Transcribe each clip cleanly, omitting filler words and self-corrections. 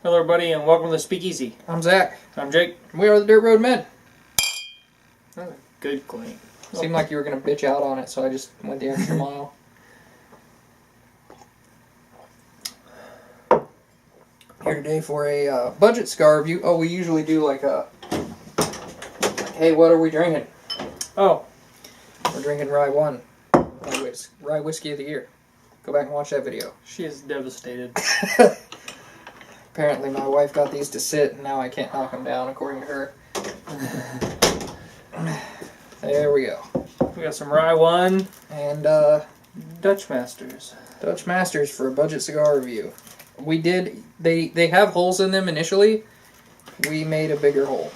Hello everybody and welcome to the Speakeasy. I'm Zach. I'm Jake. We are the Dirt Road Men. That's a good clean. Seemed like you were going to bitch out on it, so I just went the extra mile. Here today for a budget cigar review. Oh, we usually do like a... hey, what are we drinking? Oh. We're drinking Rye 1. Rye Whiskey of the Year. Go back and watch that video. She is devastated. Apparently my wife got these to sit, and now I can't knock them down, according to her. There we go. We got some Rye 1. And, Dutch Masters. Dutch Masters for a budget cigar review. We did... They have holes in them initially. We made a bigger hole.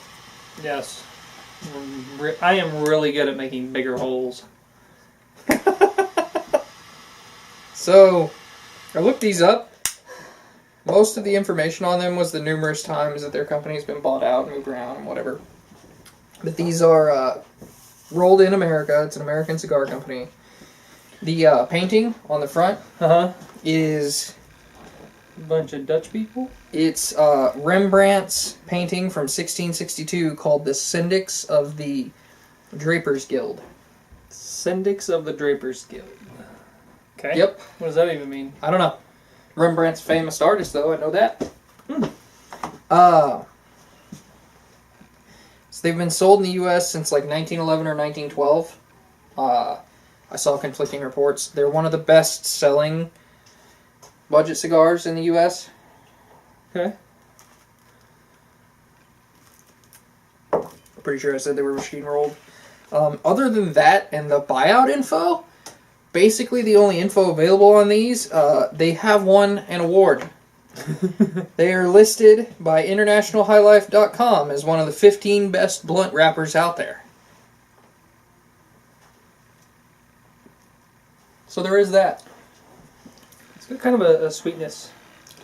Yes. I am really good at making bigger holes. So, I looked these up. Most of the information on them was the numerous times that their company's been bought out, moved around, and whatever. But these are rolled in America. It's an American cigar company. The painting on the front is... a bunch of Dutch people? It's Rembrandt's painting from 1662 called the Syndics of the Drapers Guild. Syndics of the Drapers Guild. Okay. Yep. What does that even mean? I don't know. Rembrandt's a famous artist, though. I know that. So they've been sold in the U.S. since like 1911 or 1912. I saw conflicting reports. They're one of the best-selling budget cigars in the U.S. Okay. I'm pretty sure I said they were machine rolled. Other than that and the buyout info, basically the only info available on these, they have won an award. They are listed by InternationalHighLife.com as one of the 15 best blunt wrappers out there. So there is that. It's got kind of a sweetness.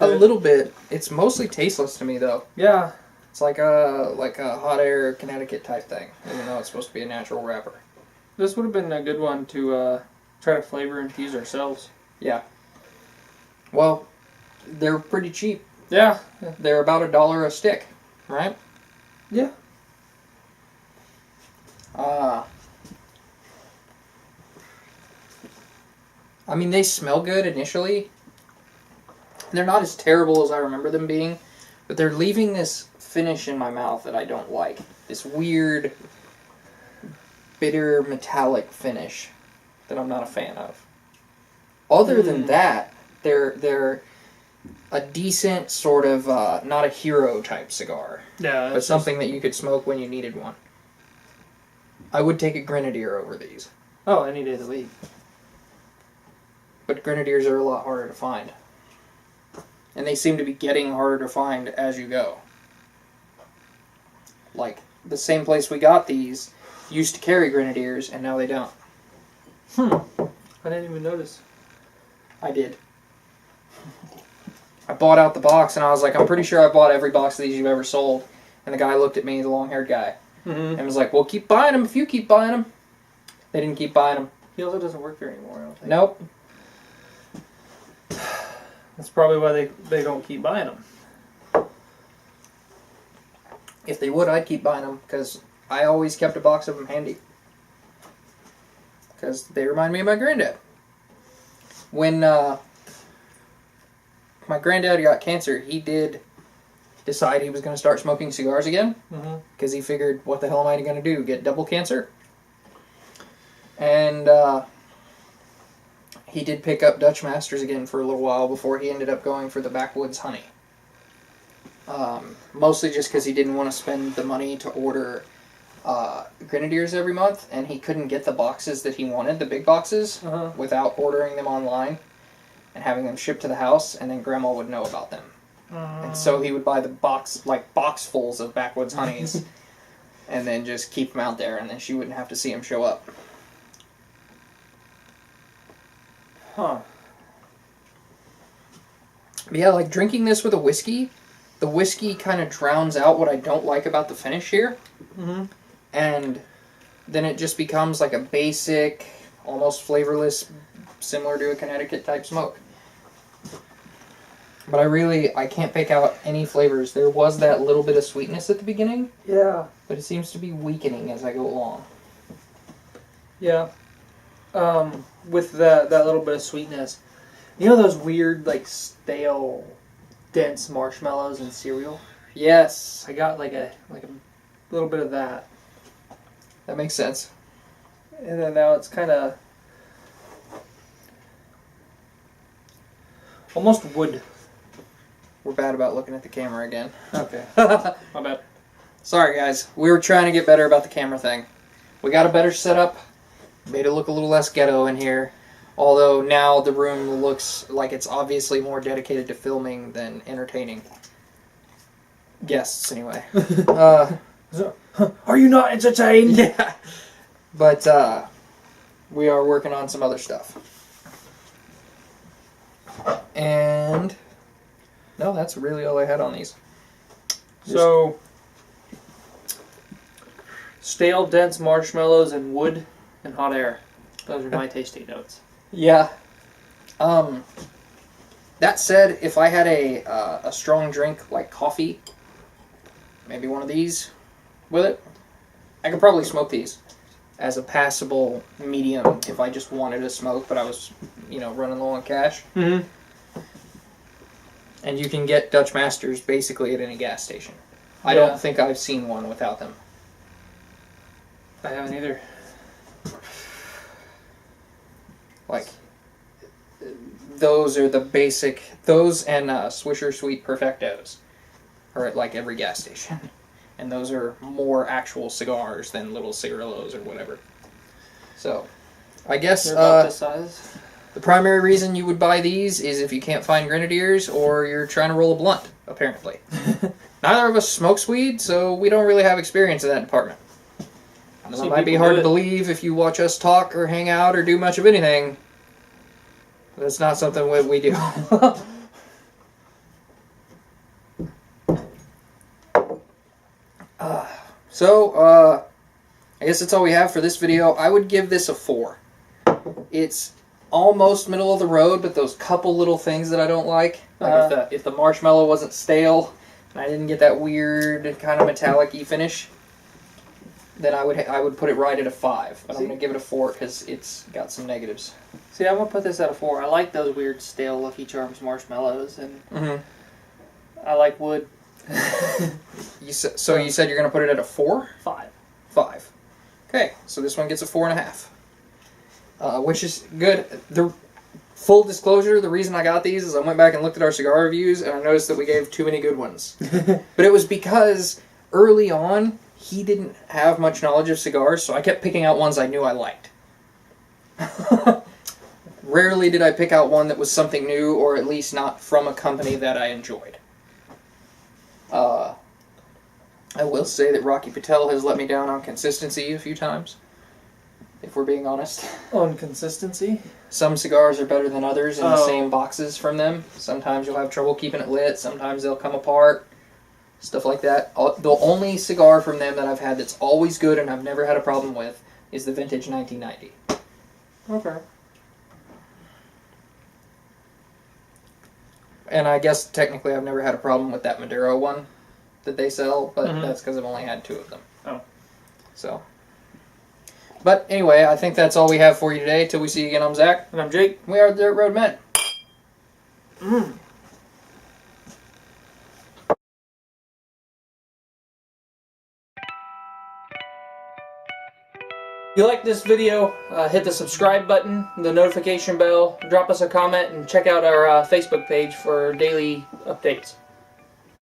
A little bit. It's mostly tasteless to me, though. Yeah. It's like a hot air Connecticut type thing, even though it's supposed to be a natural wrapper. This would have been a good one to try to flavor and infuse ourselves. Yeah. Well, they're pretty cheap. Yeah. They're about $1 a stick, right? Yeah. I mean, they smell good initially. They're not as terrible as I remember them being, but they're leaving this finish in my mouth that I don't like. This weird, bitter, metallic finish that I'm not a fan of. Other than that, they're a decent sort of, not a hero type cigar. Yeah. But something that you could smoke when you needed one. I would take a Grenadier over these. Oh, any day of the week. But Grenadiers are a lot harder to find. And they seem to be getting harder to find as you go. Like, the same place we got these used to carry Grenadiers, and now they don't. I didn't even notice. I did. I bought out the box, and I was like, I'm pretty sure I bought every box of these you've ever sold. And the guy looked at me, the long-haired guy, and was like, well, keep buying them if you keep buying them. They didn't keep buying them. He also doesn't work there anymore, I don't think. Nope. That's probably why they don't keep buying them. If they would, I'd keep buying them, because I always kept a box of them handy. Because they remind me of my granddad. When my granddad got cancer, he did decide he was going to start smoking cigars again. Because he figured, what the hell am I going to do, get double cancer? And he did pick up Dutch Masters again for a little while before he ended up going for the Backwoods Honey. Mostly just because he didn't want to spend the money to order Grenadiers every month, and he couldn't get the boxes that he wanted, the big boxes, without ordering them online and having them shipped to the house, and then Grandma would know about them. And so he would buy the boxfuls of Backwoods Honeys and then just keep them out there, and then she wouldn't have to see them show up. Huh. Yeah, like drinking this with a whiskey, the whiskey kind of drowns out what I don't like about the finish here. And then it just becomes like a basic, almost flavorless, similar to a Connecticut type smoke. But I can't pick out any flavors. There was that little bit of sweetness at the beginning. Yeah. But it seems to be weakening as I go along. Yeah. With that little bit of sweetness. You know those weird, like, stale, dense marshmallows in cereal? Yes. I got like a little bit of that. That makes sense. And then now it's kind of almost wood. We're bad about looking at the camera again. Okay. My bad. Sorry, guys. We were trying to get better about the camera thing. We got a better setup. Made it look a little less ghetto in here. Although now the room looks like it's obviously more dedicated to filming than entertaining. Guests, anyway. Are you not entertained? Yeah. But we are working on some other stuff. And no, that's really all I had on these. So, stale, dense marshmallows and wood and hot air. Those are my tasting notes. Yeah. That said, if I had a strong drink like coffee, maybe one of these with it, I could probably smoke these as a passable medium if I just wanted to smoke, but I was, running low on cash. Mm-hmm. And you can get Dutch Masters basically at any gas station. I don't think I've seen one without them. I haven't either. Like, those are the basic... Those and Swisher Sweet Perfectos are at, like, every gas station. And those are more actual cigars than little cigarillos or whatever. So, I guess They're about this size. the primary reason you would buy these is if you can't find Grenadiers or you're trying to roll a blunt, apparently. Neither of us smokes weed, so we don't really have experience in that department. It might be hard to believe if you watch us talk or hang out or do much of anything. That's not something we do. I guess that's all we have for this video. I would give this a 4. It's almost middle of the road, but those couple little things that I don't like if the marshmallow wasn't stale and I didn't get that weird kind of metallic-y finish, then I would put it right at a 5. But I'm going to give it a 4 because it's got some negatives. See, I'm going to put this at a 4. I like those weird stale Lucky Charms marshmallows, and I like wood. You said you're going to put it at a 4? 5. 5. Okay, so this one gets a 4.5. Which is good. The full disclosure, the reason I got these is I went back and looked at our cigar reviews and I noticed that we gave too many good ones. But it was because early on, he didn't have much knowledge of cigars, so I kept picking out ones I knew I liked. Rarely did I pick out one that was something new, or at least not from a company that I enjoyed. I will say that Rocky Patel has let me down on consistency a few times, if we're being honest. On consistency? Some cigars are better than others in the same boxes from them. Sometimes you'll have trouble keeping it lit, sometimes they'll come apart, stuff like that. The only cigar from them that I've had that's always good and I've never had a problem with is the Vintage 1990. Okay. And I guess technically I've never had a problem with that Maduro one that they sell, but that's because I've only had 2 of them. Oh. So. But anyway, I think that's all we have for you today. Till we see you again, I'm Zach. And I'm Jake. We are the Dirt Road Men. If you like this video, hit the subscribe button, the notification bell, drop us a comment, and check out our Facebook page for daily updates.